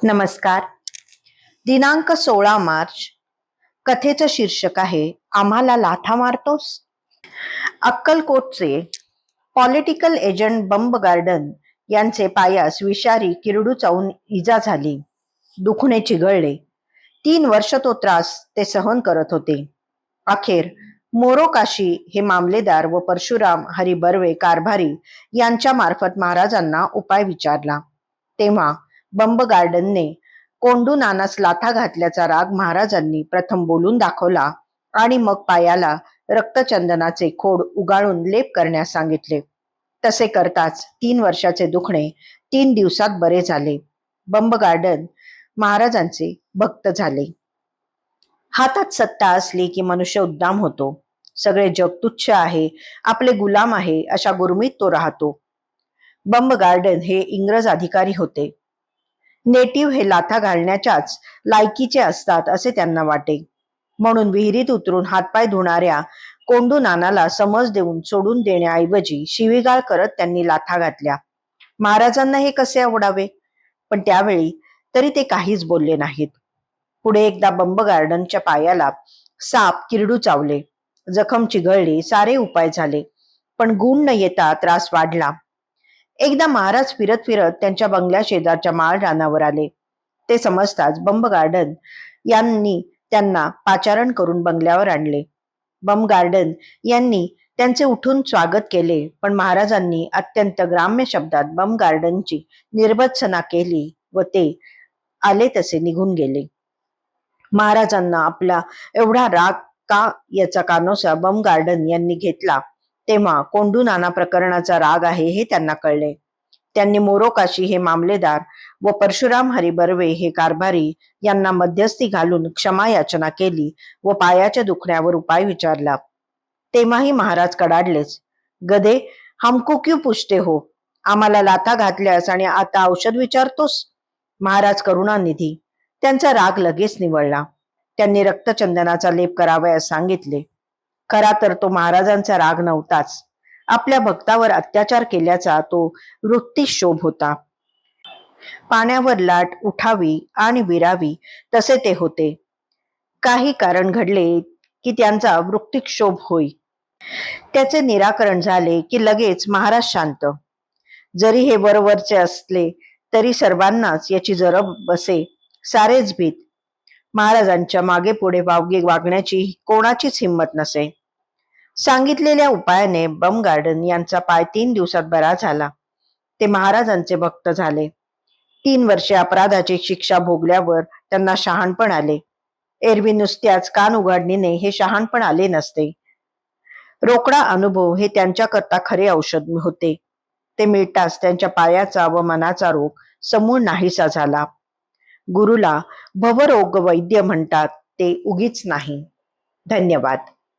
नमस्कार. दिनांक 16 मार्च. कथेचं शीर्षक आहे आम्हाला लाथा मारतोस. अक्कलकोटचे पॉलिटिकल एजंट बंब गार्डन यांचे पायास विषारी किरडू चावून इजा झाली. दुखणे चिघळले. 3 वर्ष तो त्रास ते सहन करत होते. अखेर मोरोकाशी हे मामलेदार व परशुराम हरी बर्वे कारभारी यांच्या मार्फत महाराजांना उपाय विचारला. तेव्हा बंब गार्डनने कोंडू नानास लाथा घातल्याचा राग महाराजांनी प्रथम बोलून दाखवला आणि मग पायाला रक्तचंदनाचे खोड उगाळून लेप करण्यास सांगितले. तसे करताच 3 वर्षाचे दुखणे 3 दिवसात बरे झाले. बंब गार्डन महाराजांचे भक्त झाले. हातात सत्ता असली की मनुष्य उद्दाम होतो. सगळे जग तुच्छ आहे, आपले गुलाम आहे अशा गुरमीत तो राहतो. बंब गार्डन हे इंग्रज अधिकारी होते. नेटिव्ह हे लाथा घालण्याच्याच लायकीचे असतात असे त्यांना वाटे. म्हणून विहिरीत उतरून हातपाय धुणाऱ्या कोंडू नानाला समज देऊन सोडून देण्याऐवजी शिवीगाळ करत त्यांनी लाथा घातल्या. महाराजांना हे कसे आवडावे, पण त्यावेळी तरी ते काहीच बोलले नाहीत. पुढे एकदा बंब गार्डनच्या पायाला साप किरडू चावले. जखम चिघळली, सारे उपाय झाले, पण गुण न येता त्रास वाढला. एकदा महाराज फिरत फिरत त्यांच्या बंगल्या शेजारच्या माळ रानावर आले. ते समजताच बंब गार्डन यांनी त्यांना पाचारण करून बंगल्यावर आणले. बंब गार्डन यांनी त्यांचे उठून स्वागत केले, पण महाराजांनी अत्यंत ग्राम्य शब्दात बंब गार्डनची निर्भत्सना केली व ते आले तसे निघून गेले. महाराजांना आपला एवढा राग का याचा कानोसा बंब गार्डन यांनी घेतला तेव्हा कोंडू नाना प्रकरणाचा राग आहे हे त्यांना कळले. त्यांनी मोरोकाशी हे मामलेदार व परशुराम हरी बर्वे हे कारभारी यांना मध्यस्थी घालून क्षमा याचना केली व पायाच्या दुखण्यावर उपाय विचारला. तेव्हाही महाराज कडाडलेच. गधे, हमको क्यों पूछते हो? आम्हाला लाथा घातल्यास आणि आता औषध विचारतोस? महाराज करुणानिधी. त्यांचा राग लगेच निवळला. त्यांनी रक्तचंदनाचा लेप करावयास सांगितले. खरा तर तो महाराजांचा राग नव्हताच. आपल्या भक्तावर अत्याचार केल्याचा तो वृत्तिक्षोभ होता. पाण्यावर लाट उठावी आणि विरावी तसे ते होते. काही कारण घडले की त्यांचा वृत्तिक्षोभ होई. त्याचे निराकरण झाले की लगेच महाराज शांत. जरी हे वरवरचे असले तरी सर्वांनाच याची जरब बसे. सारेच भीत. महाराजांच्या मागे पुढे वावगे वागण्याची कोणाचीच हिंमत नसे. सांगितलेल्या उपायाने बंब गार्डन यांचा पाय 3 दिवसात बरा झाला. ते महाराजांचे भक्त झाले. 3 वर्षे अपराधाची शिक्षा भोगल्यावर त्यांना शहाणपण आले. एरवी नुसत्याच कान उघडणीने हे शहाणपण आले नसते. रोकडा अनुभव हे त्यांच्याकरता खरे औषध होते. ते मिळताच त्यांच्या पायाचा व मनाचा रोग समूळ नाहीसा झाला. गुरुला भवरोग वैद्य म्हणतात ते उगीच नाही. धन्यवाद.